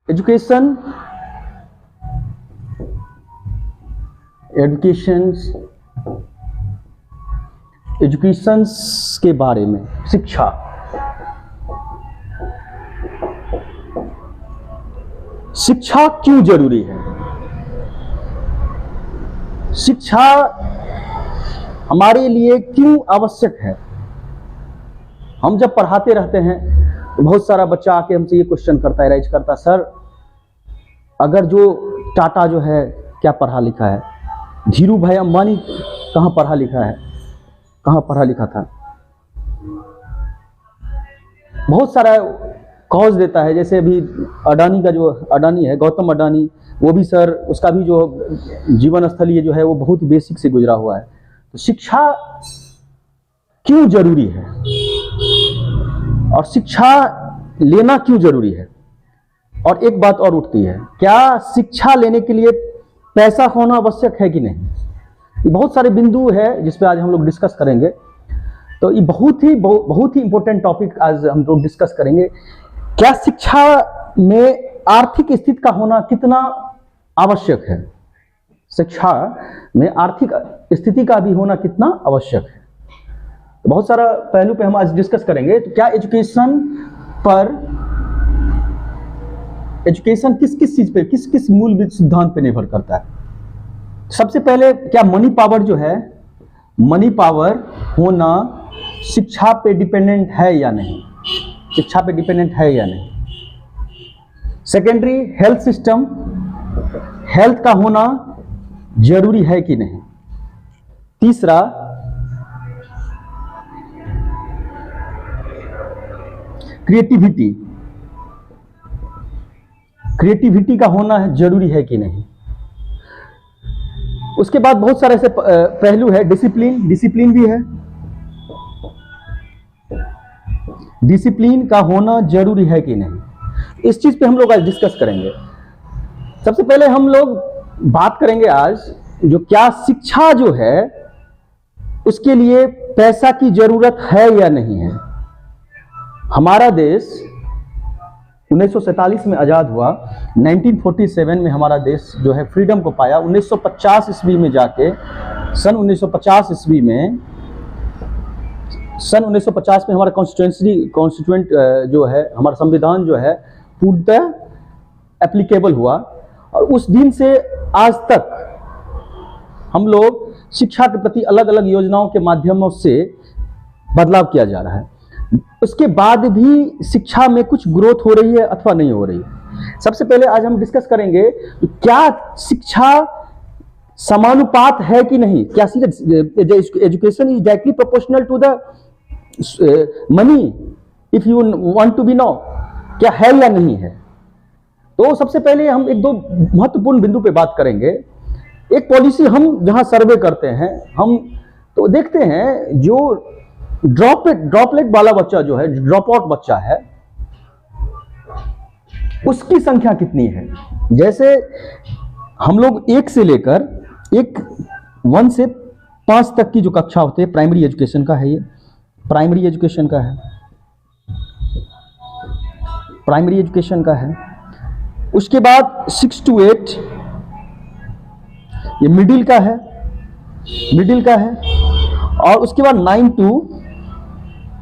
Education के बारे में, शिक्षा। शिक्षा क्यों जरूरी है? शिक्षा हमारे लिए क्यों आवश्यक है? हम जब पढ़ाते रहते हैं तो बहुत सारा बच्चा आके हमसे ये क्वेश्चन करता है, राइज करता है, सर अगर जो टाटा जो है क्या पढ़ा लिखा है, धीरू भाई अंबानी कहाँ पढ़ा लिखा है, कहाँ पढ़ा लिखा था? बहुत सारा कॉज देता है। जैसे अभी अडानी का जो अडानी है, गौतम अडानी, वो भी सर उसका भी जो जीवन स्थलीय जो है वो बहुत ही बेसिक से गुजरा हुआ है। तो शिक्षा क्यों जरूरी है और शिक्षा लेना क्यों जरूरी है? और एक बात और उठती है, क्या शिक्षा लेने के लिए पैसा होना आवश्यक है कि नहीं? ये बहुत सारे बिंदु है जिस पे आज हम लोग डिस्कस करेंगे। तो ये बहुत ही इंपॉर्टेंट टॉपिक आज हम लोग डिस्कस करेंगे। क्या शिक्षा में आर्थिक स्थिति का होना कितना आवश्यक है? शिक्षा में आर्थिक स्थिति का भी होना कितना आवश्यक है? तो बहुत सारा पहलू पे हम आज डिस्कस करेंगे। तो क्या एजुकेशन किस किस चीज पे, किस किस मूल सिद्धांत पे निर्भर करता है? सबसे पहले, क्या मनी पावर जो है, मनी पावर होना शिक्षा पे डिपेंडेंट है या नहीं? शिक्षा पे डिपेंडेंट है या नहीं? सेकेंडरी, हेल्थ सिस्टम, हेल्थ का होना जरूरी है कि नहीं? तीसरा, क्रिएटिविटी का होना जरूरी है कि नहीं? उसके बाद बहुत सारे ऐसे पहलू है। डिसिप्लिन भी है। डिसिप्लिन का होना जरूरी है कि नहीं? इस चीज पे हम लोग आज डिस्कस करेंगे। सबसे पहले हम लोग बात करेंगे आज जो क्या शिक्षा जो है उसके लिए पैसा की जरूरत है या नहीं है। हमारा देश 1947 में आजाद हुआ, 1947 में हमारा देश जो है फ्रीडम को पाया। 1950 ईस्वी में जाके सन 1950 में हमारा कॉन्स्टिट्यूएंट जो है, हमारा संविधान जो है पूर्णतः एप्लीकेबल हुआ। और उस दिन से आज तक हम लोग शिक्षा के प्रति अलग अलग योजनाओं के माध्यमों से बदलाव किया जा रहा है। उसके बाद भी शिक्षा में कुछ ग्रोथ हो रही है अथवा नहीं हो रही है। सबसे पहले आज हम डिस्कस करेंगे क्या शिक्षा समानुपात है कि नहीं? क्या education is directly proportional to the money, if you want to be no, क्या है या नहीं है? तो सबसे पहले हम एक दो महत्वपूर्ण बिंदु पे बात करेंगे। एक पॉलिसी हम जहां सर्वे करते हैं, हम तो देखते हैं जो ड्रॉपलेट वाला बच्चा जो है, ड्रॉप आउट बच्चा है, उसकी संख्या कितनी है। जैसे हम लोग 1 से लेकर 1 से 5 तक की जो कक्षा होती है, प्राइमरी एजुकेशन का है, ये प्राइमरी एजुकेशन का है, प्राइमरी एजुकेशन का है। उसके बाद 6 to 8 ये मिडिल का है, मिडिल का है। और उसके बाद 9 to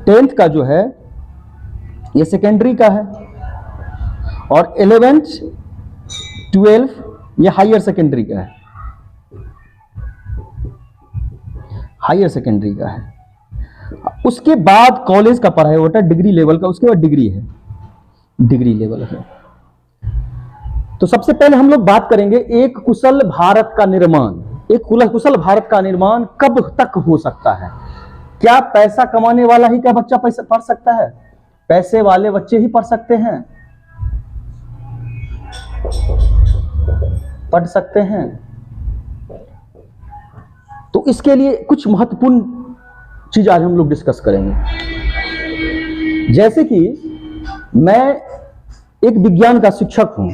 10th का जो है ये सेकेंडरी का है। और 11th 12 ये हायर सेकेंडरी का है, हायर सेकेंडरी का है। उसके बाद कॉलेज का पढ़ाई होता है डिग्री लेवल का, उसके बाद डिग्री है, डिग्री लेवल है। तो सबसे पहले हम लोग बात करेंगे एक कुशल भारत का निर्माण। एक कुशल भारत का निर्माण कब तक हो सकता है? क्या पैसा कमाने वाला ही क्या बच्चा पैसा पढ़ सकता है? पैसे वाले बच्चे ही पढ़ सकते हैं, पढ़ सकते हैं। तो इसके लिए कुछ महत्वपूर्ण चीज आज हम लोग डिस्कस करेंगे। जैसे कि मैं एक विज्ञान का शिक्षक हूं,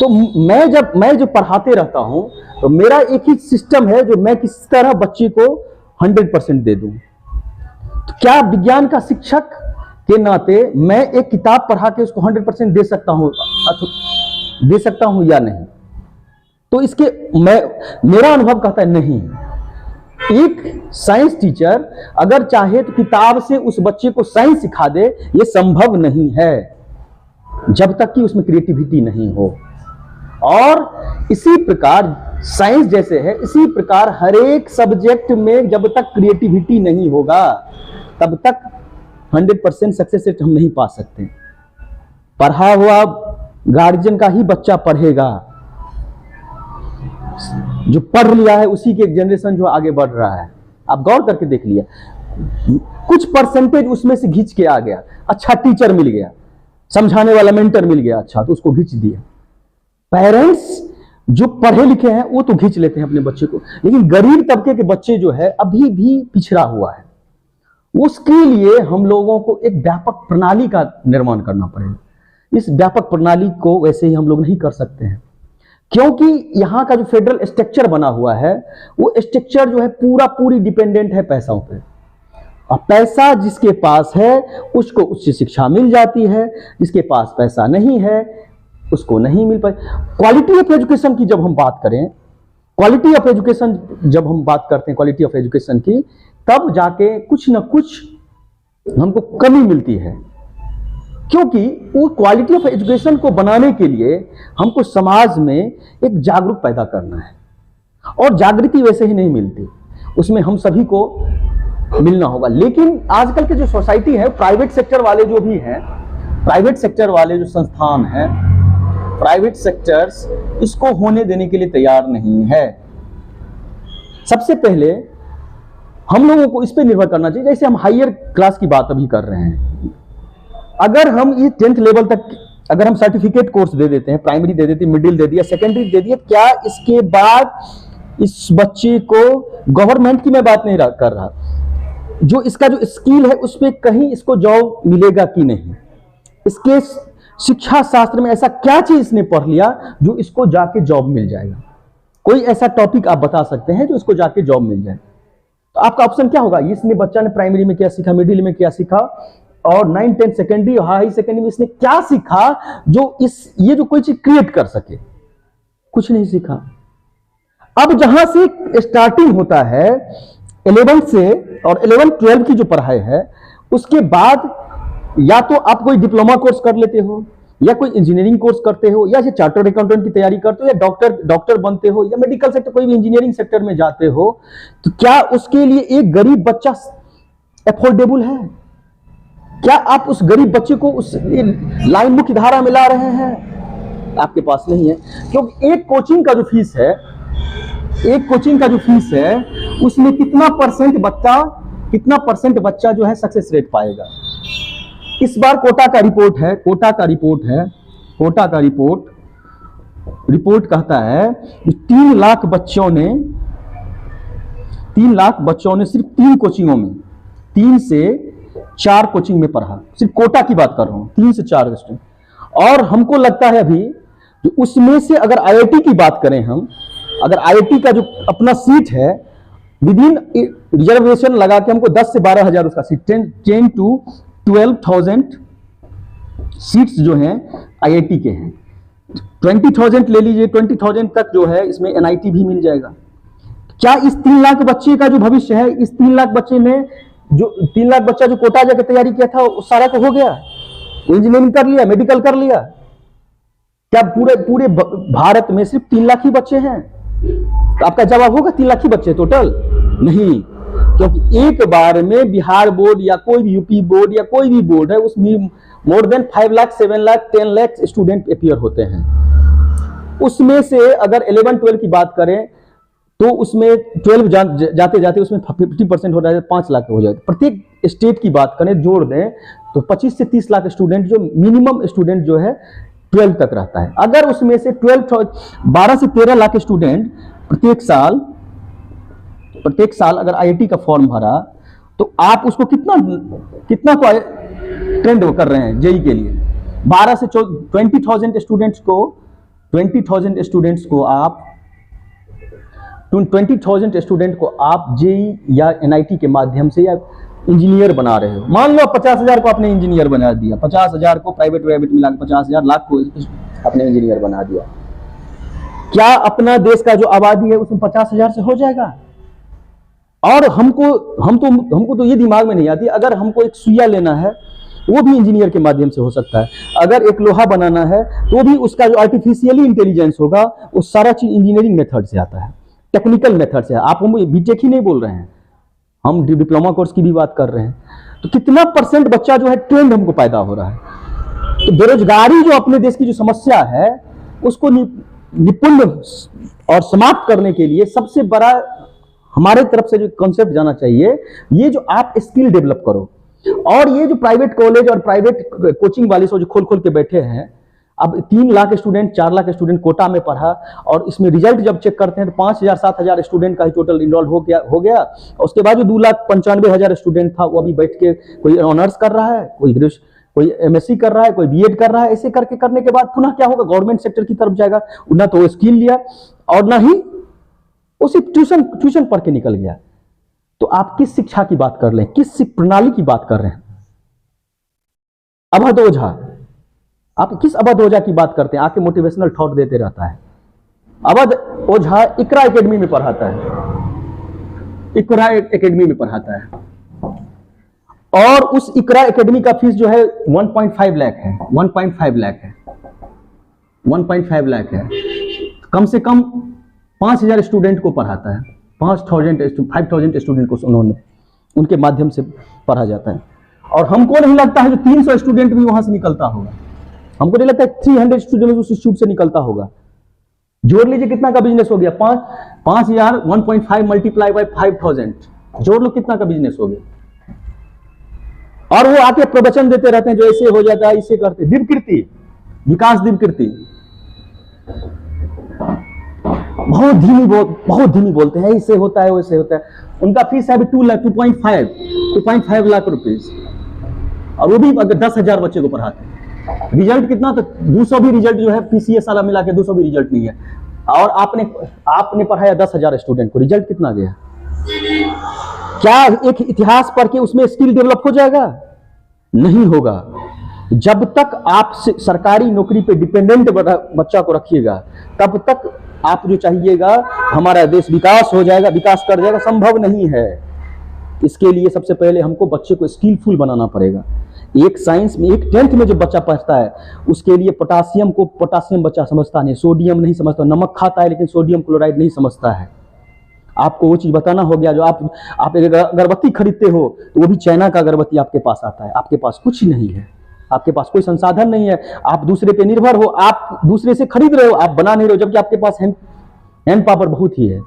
तो मैं जो पढ़ाते रहता हूं, तो मेरा एक ही सिस्टम है जो मैं किस तरह बच्चे को 100% दे दूं। तो क्या विज्ञान का शिक्षक के नाते मैं एक किताब पढ़ा के उसको 100% दे सकता हूं या नहीं? तो इसके मेरा अनुभव कहता है नहीं। एक साइंस टीचर अगर चाहे तो किताब से उस बच्चे को साइंस सिखा दे, यह संभव नहीं है जब तक कि उसमें क्रिएटिविटी नहीं हो। और इसी प्रकार साइंस जैसे है, इसी प्रकार हर एक सब्जेक्ट में जब तक क्रिएटिविटी नहीं होगा तब तक 100% सक्सेस रेट हम नहीं पा सकते। पढ़ा हुआ गार्जियन का ही बच्चा पढ़ेगा, जो पढ़ लिया है उसी के जनरेशन जो आगे बढ़ रहा है। आप गौर करके देख लिया, कुछ परसेंटेज उसमें से खींच के आ गया, अच्छा टीचर मिल गया, समझाने वाला मेंटर मिल गया, अच्छा तो उसको खींच दिया। पेरेंट्स जो पढ़े लिखे हैं वो तो खींच लेते हैं अपने बच्चे को, लेकिन गरीब तबके के बच्चे जो है अभी भी पिछड़ा हुआ है। उसके लिए हम लोगों को एक व्यापक प्रणाली का निर्माण करना पड़ेगा। इस व्यापक प्रणाली को वैसे ही हम लोग नहीं कर सकते हैं, क्योंकि यहाँ का जो फेडरल स्ट्रक्चर बना हुआ है वो स्ट्रक्चर जो है पूरी डिपेंडेंट है पैसों पे। और पैसा जिसके पास है उसको उच्च शिक्षा मिल जाती है, जिसके पास पैसा नहीं है उसको नहीं मिल पाए। क्वालिटी ऑफ एजुकेशन की जब हम बात करें, क्वालिटी ऑफ एजुकेशन जब हम बात करते हैं क्वालिटी ऑफ एजुकेशन की, तब जाके कुछ ना कुछ हमको कमी मिलती है, क्योंकि वो क्वालिटी ऑफ एजुकेशन को बनाने के लिए हमको समाज में एक जागरूक पैदा करना है। और जागृति वैसे ही नहीं मिलती, उसमें हम सभी को मिलना होगा। लेकिन आजकल के जो सोसाइटी है, प्राइवेट सेक्टर वाले जो भी हैं, प्राइवेट सेक्टर वाले जो संस्थान हैं, प्राइवेट सेक्टर्स इसको होने देने के लिए तैयार नहीं है। सबसे पहले हम लोगों को इस पर निर्भर करना चाहिए। जैसे हम हायर क्लास की बात अभी कर रहे हैं, अगर हम ये 10th लेवल तक अगर हम सर्टिफिकेट कोर्स दे देते हैं, प्राइमरी दे देते हैं, मिडिल दे दिया, सेकेंडरी दे दिया, क्या इसके बाद इस बच्चे को, गवर्नमेंट की मैं बात नहीं कर रहा, जो इसका जो स्किल है उस पर कहीं इसको जॉब मिलेगा कि नहीं? इसके शिक्षा शास्त्र में ऐसा क्या चीज इसने पढ़ लिया जो इसको जाके जॉब मिल जाएगा? कोई ऐसा टॉपिक आप बता सकते हैं जो इसको जाके जॉब मिल जाए? तो आपका ऑप्शन क्या होगा? इसने बच्चा ने प्राइमरी में क्या सीखा, मिडिल में क्या सीखा, और 9, 10 सेकेंडरी, हाई सेकेंडरी में इसने क्या सीखा जो ये जो कोई चीज क्रिएट कर सके? कुछ नहीं सीखा। अब जहां से स्टार्टिंग होता है 11 से, और 11, 12 की जो पढ़ाई है, उसके बाद या तो आप कोई डिप्लोमा कोर्स कर लेते हो, या कोई इंजीनियरिंग कोर्स करते हो, या चार्टर्ड अकाउंटेंट की तैयारी करते हो, या डॉक्टर बनते हो, या मेडिकल सेक्टर, कोई भी इंजीनियरिंग सेक्टर में जाते हो, तो क्या उसके लिए एक गरीब बच्चा अफोर्डेबल है? क्या आप उस गरीब बच्चे को उस लाइन मुख्य धारा में ला रहे हैं? आपके पास नहीं है, क्योंकि एक कोचिंग का जो फीस है, उसमें कितना परसेंट बच्चा जो है सक्सेस रेट पाएगा? इस बार कोटा का रिपोर्ट कहता है कि 3 लाख बच्चों ने सिर्फ 3 कोचिंगों में, 3 से 4 कोचिंग में पढ़ा। सिर्फ कोटा की बात कर रहा हूं, 3 से 4 स्टूडेंट। और हमको लगता है अभी जो उसमें से अगर आईआईटी की बात करें हम, अगर आईआईटी का जो अपना सीट है, विदिन रिजर्वेशन लगा के हमको 10 से 12 हजार उसका सीट, 10 to 12,000 सीट्स जो हैं आईआईटी के हैं। 20,000 ले लीजिए, 20,000 तक जो है इसमें एनआईटी भी मिल जाएगा। क्या इस 3 लाख बच्चे का जो भविष्य है, इस 3 लाख बच्चे ने जो 3 लाख बच्चा जो कोटा जाकर तैयारी किया था उस सारा को हो गया? इंजीनियरिंग कर लिया, मेडिकल कर लिया? क्या पूरे भारत में सिर्फ 3 लाख ही बच्चे हैं? तो आपका जवाब होगा 3 लाख ही बच्चे टोटल? नहीं, क्योंकि एक बार में बिहार बोर्ड या कोई भी यूपी बोर्ड या कोई भी बोर्ड है, उसमें more than 5 lakh, 7 lakh, 10 lakh student appear होते हैं। उसमें से अगर 11, 12 की बात करें तो उसमें 12 जाते जाते उसमें 50% हो जाए, 5 लाख हो जाए। प्रत्येक स्टेट की बात करें, जोड़ दें तो 25 से 30 लाख स्टूडेंट जो मिनिमम स्टूडेंट जो है 12 तक रहता है। अगर उसमें से 12 से 13 लाख स्टूडेंट प्रत्येक साल अगर आईआईटी का फॉर्म भरा, तो आप उसको कितना को ट्रेंड कर रहे हैं जेई के लिए? 12 से 20,000 स्टूडेंट्स को आप जेई या एनआईटी के माध्यम से या इंजीनियर बना रहे हो, मान लो 50,000 को आपने इंजीनियर बना दिया, 50,000 को प्राइवेट मिला के 50,000 लाख को आपने इंजीनियर बना दिया, क्या अपना देश का जो आबादी है उसमें 50,000 से हो जाएगा? और हमको तो ये दिमाग में नहीं आती, अगर हमको एक सुइया लेना है वो भी इंजीनियर के माध्यम से हो सकता है, अगर एक लोहा बनाना है तो भी उसका जो आर्टिफिशियली इंटेलिजेंस होगा वो सारा चीज इंजीनियरिंग मेथड से आता है, टेक्निकल मेथड से। आप हम बीटेक ही नहीं बोल रहे हैं, हम डिप्लोमा कोर्स की भी बात कर रहे हैं। तो कितना परसेंट बच्चा जो है ट्रेंड हमको पैदा हो रहा है। तो बेरोजगारी जो अपने देश की जो समस्या है उसको निपुण और समाप्त करने के लिए सबसे बड़ा हमारे तरफ से जो कॉन्सेप्ट जाना चाहिए, ये जो आप स्किल डेवलप करो। और ये जो प्राइवेट कॉलेज और प्राइवेट कोचिंग वाले जो खोल खोल के बैठे हैं, अब 3 लाख स्टूडेंट 4 लाख स्टूडेंट कोटा में पढ़ा, और इसमें रिजल्ट जब चेक करते हैं तो 5,000 7,000 स्टूडेंट का ही टोटल इनरोल हो गया। उसके बाद जो 2,95,000 स्टूडेंट था वो अभी बैठ के कोई ऑनर्स कर रहा है, कोई एमएससी कर रहा है, कोई बीएड कर रहा है। ऐसे करने के बाद पुनः क्या होगा, गवर्नमेंट सेक्टर की तरफ जाएगा, ना तो वो स्किल लिया और ना ही वो सिर्फ ट्यूशन पढ़ के निकल गया। तो आप किस शिक्षा की बात कर रहे हैं, किस प्रणाली की बात कर रहे हैं? अभद ओझा, आप किस अभद ओझा की बात करते हैं? आके मोटिवेशनल थॉट देते रहता है। अभद ओझा इकरा एकेडमी में पढ़ाता है, इकरा एकेडमी में पढ़ाता है, और उस इकरा एकेडमी का फीस जो है 1.5 लाख है, 1.5 लाख है, 1.5 लाख है। कम से कम 5,000 स्टूडेंट को पढ़ाता है, 5,000 स्टूडेंट को उनके माध्यम से पढ़ा जाता है। और हमको नहीं लगता है जो 300 स्टूडेंट भी वहां से निकलता होगा, हमको नहीं लगता है 300 स्टूडेंट उस इंस्टीट्यूट से निकलता होगा। जोड़ लीजिए कितना का बिजनेस हो गया, 5,000 1.5 मल्टीप्लाई बाय 5,000, जोड़ लो कितना का बिजनेस हो गया। और वो आके प्रवचन देते रहते हैं जो ऐसे हो जाता है, इसे करते। दिव्यकीर्ति, विकास दिव्यकीर्ति बहुत धीमी बोलते हैं, इससे होता है वैसे होता है। उनका फीस है अभी 2.5 लाख रुपीस, और वो भी अगर 10,000 बच्चे को पढ़ाते हैं। रिजल्ट कितना, तो 200 भी रिजल्ट जो है पीसीएस वाला मिला के 200 भी रिजल्ट नहीं है। और आपने पढ़ाया 10,000 स्टूडेंट को, रिजल्ट कितना गया? क्या एक इतिहास पढ़ के उसमें स्किल डेवलप हो जाएगा? नहीं होगा। जब तक आप सरकारी नौकरी पे डिपेंडेंट बच्चा को रखिएगा, तब तक आप जो चाहिएगा हमारा देश विकास हो जाएगा, विकास कर जाएगा, संभव नहीं है। इसके लिए सबसे पहले हमको बच्चे को स्किलफुल बनाना पड़ेगा। एक साइंस में, एक 10th में जो बच्चा पढ़ता है उसके लिए पोटासियम बच्चा समझता नहीं, सोडियम नहीं समझता। नमक खाता है लेकिन सोडियम क्लोराइड नहीं समझता है। आपको वो चीज बताना हो गया। जो आप एक अगरबत्ती खरीदते हो तो वो भी चाइना का अगरबत्ती आपके पास आता है। आपके पास कुछ नहीं है, आपके पास कोई संसाधन नहीं है, आप दूसरे पे निर्भर हो, आप दूसरे से खरीद रहे हो, आप बना नहीं रहे हो, जबकि आपके पास हैंड पावर बहुत ही है।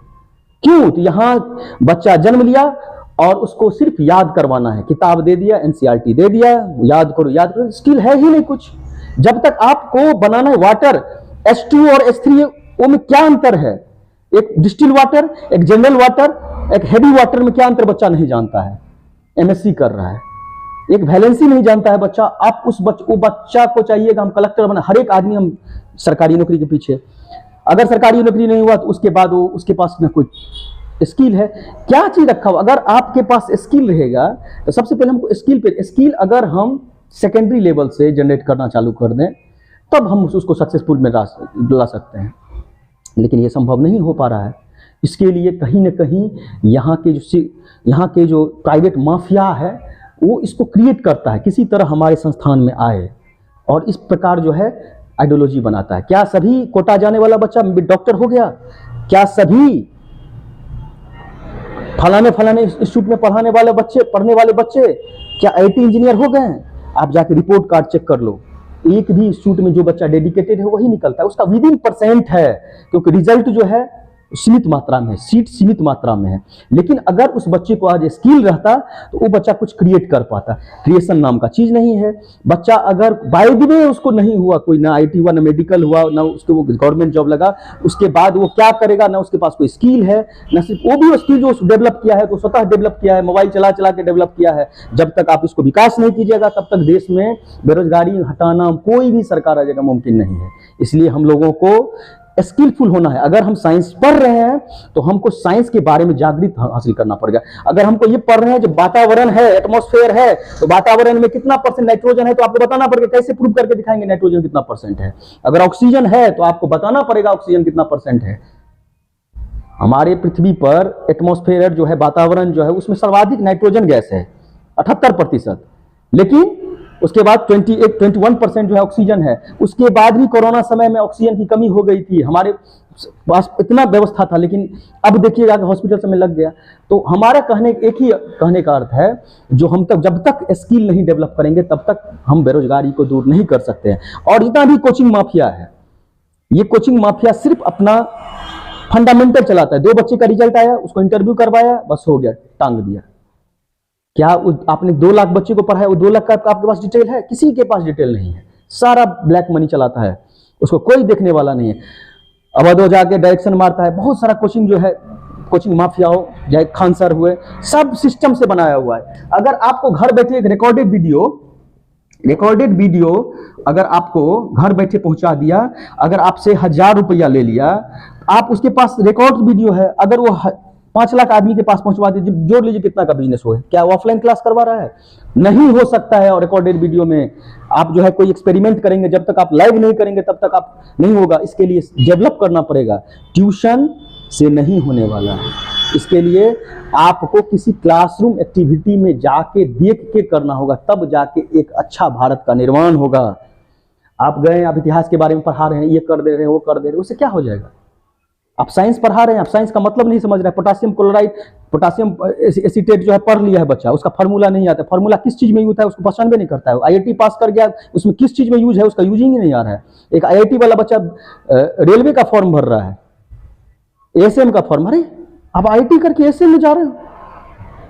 क्यों? तो यहां बच्चा जन्म लिया और उसको सिर्फ याद करवाना है, किताब दे दिया, एनसीईआरटी दे दिया, याद करो, स्किल है ही नहीं कुछ। जब तक आपको बनाना है वाटर, H2 और H3 वो में क्या अंतर है? एक डिस्टिल वाटर, एक जनरल वाटर, एक हेवी वाटर में क्या अंतर बच्चा नहीं जानता है। एमएससी कर रहा है, एक वैलेंसी नहीं जानता है बच्चा। आप वो बच्चा को चाहिएगा हम कलेक्टर बना, हर एक आदमी हम सरकारी नौकरी के पीछे। अगर सरकारी नौकरी नहीं हुआ तो उसके बाद वो उसके पास ना कोई स्किल है, क्या चीज रखा हुआ। अगर आपके पास स्किल रहेगा तो सबसे पहले हमको स्किल अगर हम सेकेंडरी लेवल से जनरेट करना चालू कर दें तब हम उसको सक्सेसफुल में ला सकते हैं। लेकिन ये संभव नहीं हो पा रहा है। इसके लिए कहीं ना कहीं यहाँ के जो प्राइवेट माफिया है वो इसको क्रिएट करता है, किसी तरह हमारे संस्थान में आए और इस प्रकार जो है आइडियोलॉजी बनाता है। क्या सभी कोटा जाने वाला बच्चा डॉक्टर हो गया? क्या सभी फलाने इंस्टीट्यूट में पढ़ने वाले बच्चे क्या आईटी इंजीनियर हो गए? आप जाके रिपोर्ट कार्ड चेक कर लो, एक भी इंस्टीट्यूट में जो बच्चा डेडिकेटेड है वही निकलता है। उसका विदिन % है, क्योंकि रिजल्ट जो है सीमित मात्रा में है, सीट सीमित मात्रा में है। लेकिन अगर उस बच्चे को आज स्किल रहता तो वो बच्चा कुछ क्रिएट कर पाता। क्रिएशन नाम का चीज नहीं है। बच्चा अगर बाय द वे उसको नहीं हुआ, कोई ना आईटी हुआ, ना मेडिकल हुआ, ना उसको वो गवर्नमेंट जॉब लगा, उसके बाद वो क्या करेगा? ना उसके पास कोई स्किल है, ना सिर्फ वो भी स्किल जो डेवलप किया है तो स्वतः डेवलप किया है, मोबाइल चला के डेवलप किया है। जब तक आप इसको विकास नहीं कीजिएगा तब तक देश में बेरोजगारी हटाना कोई भी सरकार आ जाएगा मुमकिन नहीं है। इसलिए हम लोगों को स्किलफुल होना है। अगर हम साइंस पढ़ रहे हैं तो हमको साइंस के बारे में जागृत हासिल करना पड़ेगा। अगर हमको ये पढ़ रहे हैं जो वातावरण है, एटमॉस्फेयर है, तो वातावरण में कितना परसेंट नाइट्रोजन है तो आपको बताना पड़ेगा। कैसे प्रूव करके दिखाएंगे नाइट्रोजन कितना परसेंट है? अगर ऑक्सीजन है तो आपको बताना पड़ेगा ऑक्सीजन कितना परसेंट है। हमारे पृथ्वी पर एटमॉस्फेयर जो है, वातावरण जो है, उसमें सर्वाधिक नाइट्रोजन गैस है 78%, लेकिन उसके बाद 21% जो है ऑक्सीजन है। उसके बाद भी कोरोना समय में ऑक्सीजन की कमी हो गई थी, हमारे पास इतना व्यवस्था था, लेकिन अब देखिएगा कि हॉस्पिटल समय लग गया। तो हमारा एक ही कहने का अर्थ है, जो हम तक जब तक स्किल नहीं डेवलप करेंगे तब तक हम बेरोजगारी को दूर नहीं कर सकते हैं। और जितना भी कोचिंग माफिया है, ये कोचिंग माफिया सिर्फ अपना फंडामेंटल चलाता है। 2 बच्चे का रिजल्ट आया, उसको इंटरव्यू करवाया, बस हो गया, टांग दिया। क्या आपने 2 लाख बच्चे को पढ़ाया, वो 2 लाख का आपके पास डिटेल है? किसी के पास डिटेल नहीं है। सारा ब्लैक मनी चलाता है, उसको कोई देखने वाला नहीं है। अवध हो जाके डायरेक्शन मारता है। बहुत सारा कोचिंग जो है, कोचिंग माफिया हो, चाहे खान सर हुए, सब सिस्टम से बनाया हुआ है। अगर आपको घर बैठे एक रिकॉर्डेड वीडियो अगर आपको घर बैठे पहुंचा दिया, अगर आपसे 1000 रुपया ले लिया, आप उसके पास रिकॉर्ड वीडियो है, अगर वो 5 लाख आदमी के पास पहुंचवा दीजिए, जोड़ लीजिए कितना का बिजनेस हो। क्या ऑफलाइन क्लास करवा रहा है? नहीं हो सकता है। और रिकॉर्डेड वीडियो में आप जो है कोई एक्सपेरिमेंट करेंगे, जब तक आप लाइव नहीं करेंगे तब तक आप नहीं होगा। इसके लिए डेवलप करना पड़ेगा, ट्यूशन से नहीं होने वाला है। इसके लिए आपको किसी क्लासरूम एक्टिविटी में जाके देख के करना होगा, तब जाके एक अच्छा भारत का निर्माण होगा। आप गए, आप इतिहास के बारे में पढ़ा रहे हैं, ये कर दे रहे हैं, वो कर दे रहे हैं, उससे क्या हो जाएगा? आप साइंस पढ़ा रहे हैं, आप साइंस का मतलब नहीं समझ रहे हैं। पोटासियम क्लोराइड, पोटासियम एसीटेट जो है पढ़ लिया है बच्चा, उसका फार्मूला नहीं आता। फार्मूला किस चीज में यूज है उसको पहचान भी नहीं करता है। आईआईटी पास कर गया, उसमें किस चीज में यूज है उसका यूजिंग ही नहीं आ रहा है। एक आईआईटी वाला बच्चा रेलवे का फॉर्म भर रहा है, एएसएम का फॉर्म। अरे आप आईआईटी करके एएसएम में जा रहे हो,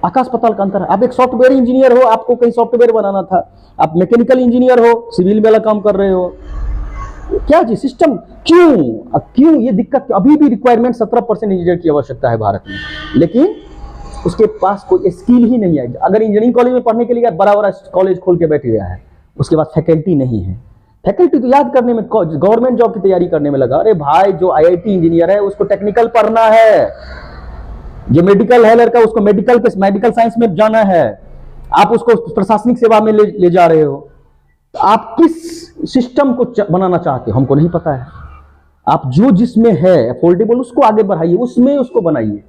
आकाश पाताल का अंतर है। आप एक सॉफ्टवेयर इंजीनियर हो, आपको कहीं सॉफ्टवेयर बनाना था। आप मैकेनिकल इंजीनियर हो, सिविल वाला काम कर रहे हो। क्या जी सिस्टम क्यों ये दिक्कत? अभी भी रिक्वायरमेंट 17% इंजीनियर की आवश्यकता है भारत में, लेकिन उसके पास कोई स्किल ही नहीं है। अगर इंजीनियरिंग कॉलेज में पढ़ने के लिए बड़ा बड़ा कॉलेज खोल के बैठ गया है, उसके पास फैकल्टी नहीं है। फैकल्टी तो याद करने में, गवर्नमेंट जॉब की तैयारी करने में लगा। अरे भाई, जो आईआईटी इंजीनियर है उसको टेक्निकल पढ़ना है, जो मेडिकल है लड़का उसको मेडिकल साइंस में जाना है। आप उसको प्रशासनिक सेवा में ले जा रहे हो। आप किस सिस्टम को बनाना चाहते हो हमको नहीं पता है। आप जो जिसमें है अफोर्डेबल उसको आगे बढ़ाइए, उसमें उसको बनाइए।